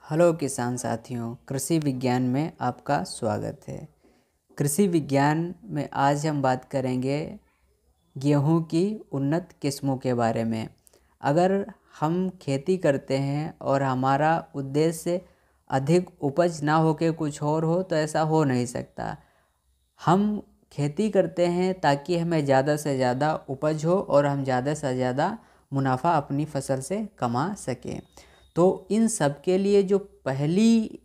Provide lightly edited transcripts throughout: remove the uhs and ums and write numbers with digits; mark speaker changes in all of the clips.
Speaker 1: Hello किसान साथियों, कृषि विज्ञान में आपका स्वागत है। कृषि विज्ञान में आज हम बात करेंगे गेहूं की उन्नत किस्मों के बारे में। अगर हम खेती करते हैं और हमारा उद्देश्य अधिक उपज ना हो के कुछ और हो तो ऐसा हो नहीं सकता। हम खेती करते हैं ताकि हमें ज़्यादा से ज़्यादा उपज हो और हम ज़्यादा से ज़्यादा मुनाफा अपनी फसल से कमा सकें। तो इन सब के लिए जो पहली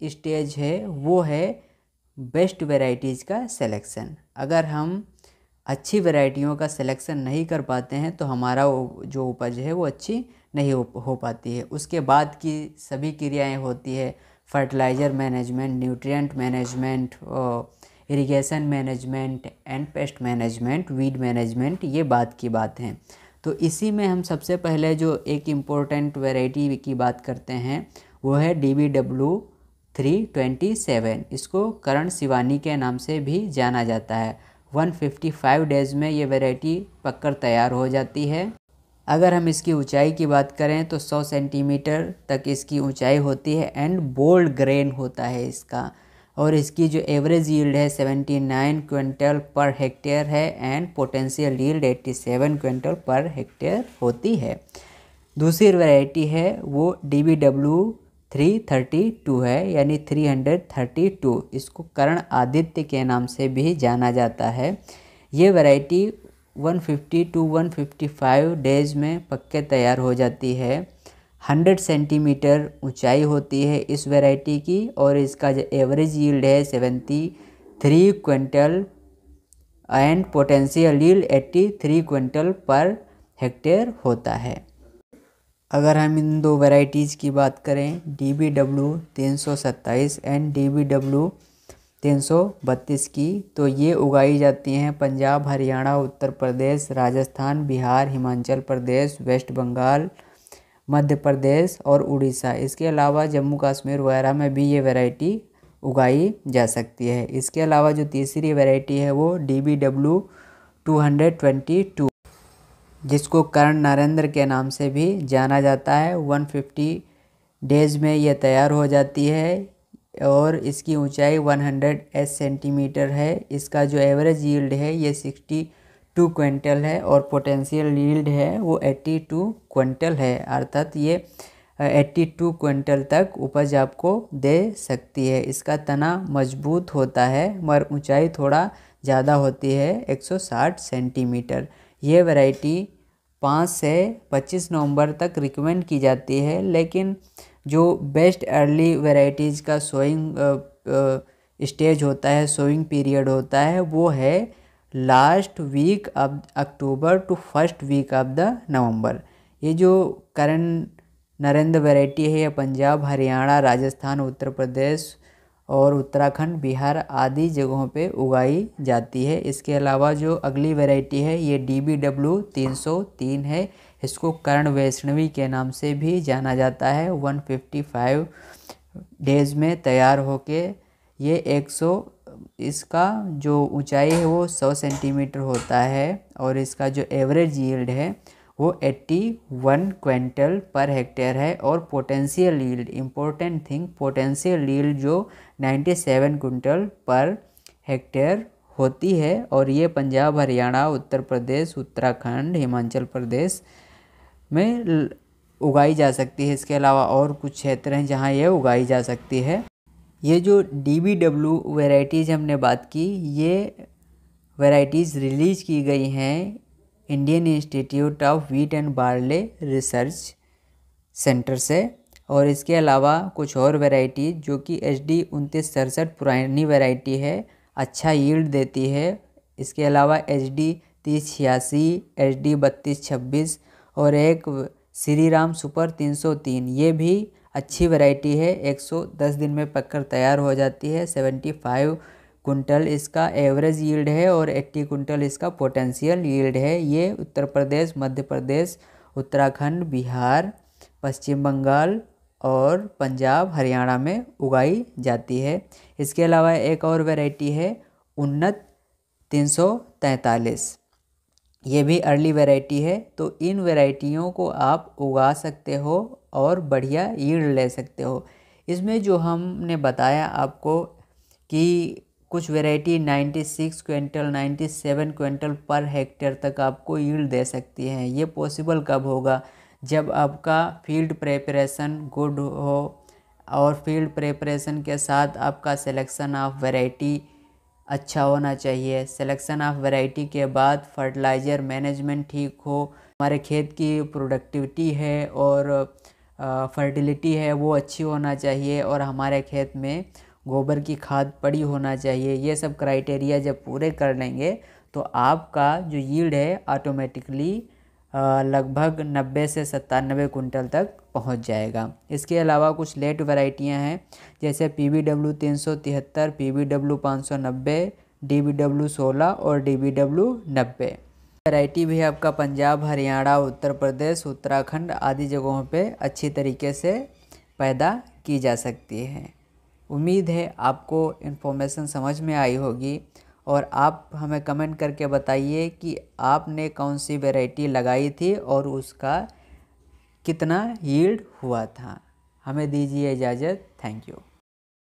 Speaker 1: स्टेज है वो है बेस्ट वैरायटीज़ का सिलेक्शन। अगर हम अच्छी वैरायटियों का सिलेक्शन नहीं कर पाते हैं तो हमारा जो उपज है वो अच्छी नहीं हो पाती है। उसके बाद की सभी क्रियाएं होती है fertiliser management, nutrient management, irrigation management and pest management, weed management, ये बात की बात है। तो इसी में हम सबसे पहले जो एक इम्पोर्टेंट वैरायटी की बात करते हैं वो है DBW327। इसको करण शिवानी के नाम से भी जाना जाता है। 155 डेज़ में ये वैरायटी पककर तैयार हो जाती है। अगर हम इसकी ऊंचाई की बात करें तो 100 सेंटीमीटर तक इसकी ऊंचाई होती है एंड बोल्ड ग्रेन होता है इसका। और इसकी जो एवरेज यील्ड है 79 क्विंटल पर हेक्टेयर है and potential yield 87 quintal per hectare होती है। दूसरी वैरायटी है वो DBW332 है, यानी 332। इसको कर्ण आदित्य के नाम से भी जाना जाता है। ये वैरायटी 150 टू 155 डेज़ में पक्के तैयार हो जाती है। 100 सेंटीमीटर ऊंचाई होती है इस वैरायटी की और इसका जो एवरेज यील्ड है 73 quintal and potential yield 83 quintal per hectare होता है। अगर हम इन दो वैरायटीज़ की बात करें DBW327 एंड DBW332 की, तो ये उगाई जाती हैं पंजाब, हरियाणा, उत्तर प्रदेश, राजस्थान, बिहार, हिमाचल प्रदेश, वेस्ट बंगाल, मध्य प्रदेश और उड़ीसा। इसके अलावा जम्मू कश्मीर वगैरह में भी ये वैरायटी उगाई जा सकती है। इसके अलावा जो तीसरी वैरायटी है वो DBW222, जिसको कर्ण नरेंद्र के नाम से भी जाना जाता है। 150 डेज़ में ये तैयार हो जाती है और इसकी ऊंचाई 108 सेंटीमीटर है। इसका जो एवरेज यील्ड है ये 62 क्विंटल है और पोटेंशियल यील्ड है वो 82 क्विंटल है, अर्थात ये 82 क्विंटल तक उपज आपको दे सकती है। इसका तना मजबूत होता है मगर ऊंचाई थोड़ा ज़्यादा होती है, 160 सेंटीमीटर। ये वैरायटी 5 से 25 नवंबर तक रिकमेंड की जाती है, लेकिन जो बेस्ट अर्ली वैरायटीज़ का सोइंग स्टेज होता है, सोइंग पीरियड होता है, वो है last week of October to first week of the November. ये जो करण नरेंद्र वैरायटी है ये पंजाब, हरियाणा, राजस्थान, उत्तर प्रदेश और उत्तराखंड, बिहार आदि जगहों पे उगाई जाती है। इसके अलावा जो अगली वैरायटी है ये DBW303 है। इसको कर्ण वैष्णवी के नाम से भी जाना जाता है। 155 डेज़ में तैयार होके ये 100, इसका जो ऊंचाई है वो 100 सेंटीमीटर होता है और इसका जो एवरेज यील्ड है वो 81 क्विंटल पर हेक्टेयर है और potential yield, important thing, potential yield जो 97 क्विंटल पर हेक्टेयर होती है। और ये पंजाब, हरियाणा, उत्तर प्रदेश, उत्तराखंड, हिमाचल प्रदेश में उगाई जा सकती है। इसके अलावा और कुछ क्षेत्र हैं जहाँ ये उगाई जा सकती है। ये जो DBW वैरायटीज़ हमने बात की, ये वैरायटीज़ रिलीज़ की गई हैं Indian institute of wheat and barley research centre से। और इसके अलावा कुछ और वैरायटी जो कि HD2967 पुरानी वैरायटी है, अच्छा यील्ड देती है। इसके अलावा HD3086, HD3226 और एक श्री राम सुपर 303, ये भी अच्छी वैरायटी है। 110 दिन में पककर तैयार हो जाती है। 75 कुंटल इसका एवरेज यील्ड है और 80 कुंटल इसका पोटेंशियल यील्ड है। ये उत्तर प्रदेश, मध्य प्रदेश, उत्तराखंड, बिहार, पश्चिम बंगाल और पंजाब, हरियाणा में उगाई जाती है। इसके अलावा एक और वैरायटी है उन्नत 343, ये भी अर्ली वैरायटी है। तो इन वैरायटियों को आप उगा सकते हो और बढ़िया यील्ड ले सकते हो। इसमें जो हमने बताया आपको कि कुछ variety 96 quintal 97 quintal per hectare तक आपको यील्ड दे सकती हैं। ये पॉसिबल कब होगा? जब आपका फील्ड प्रेपरेशन गुड हो और फील्ड प्रेपरेशन के साथ आपका सिलेक्शन ऑफ वैरायटी अच्छा होना चाहिए। सिलेक्शन ऑफ वैरायटी के बाद फर्टिलाइज़र मैनेजमेंट ठीक हो, हमारे खेत की प्रोडक्टिविटी है और फर्टिलिटी है वो अच्छी होना चाहिए और हमारे खेत में गोबर की खाद पड़ी होना चाहिए। ये सब क्राइटेरिया जब पूरे कर लेंगे तो आपका जो यील्ड है ऑटोमेटिकली लगभग 90 से 97 कुंटल तक पहुंच जाएगा। इसके अलावा कुछ लेट वैरायटियां हैं जैसे PBW 373, PBW 590, DBW 16 और DBW 90। वैरायटी भी आपका पंजाब, हरियाणा, उत्तर प्रदेश, उत्तराखंड आदि जगहों पे अच्छी तरीके से पैदा की जा सकती है। उम्मीद है आपको इन्फॉर्मेशन समझ में आई होगी और आप हमें कमेंट करके बताइए कि आपने कौन सी वैरायटी लगाई थी और उसका कितना यील्ड हुआ था। हमें दीजिए इजाज़त। Thank you.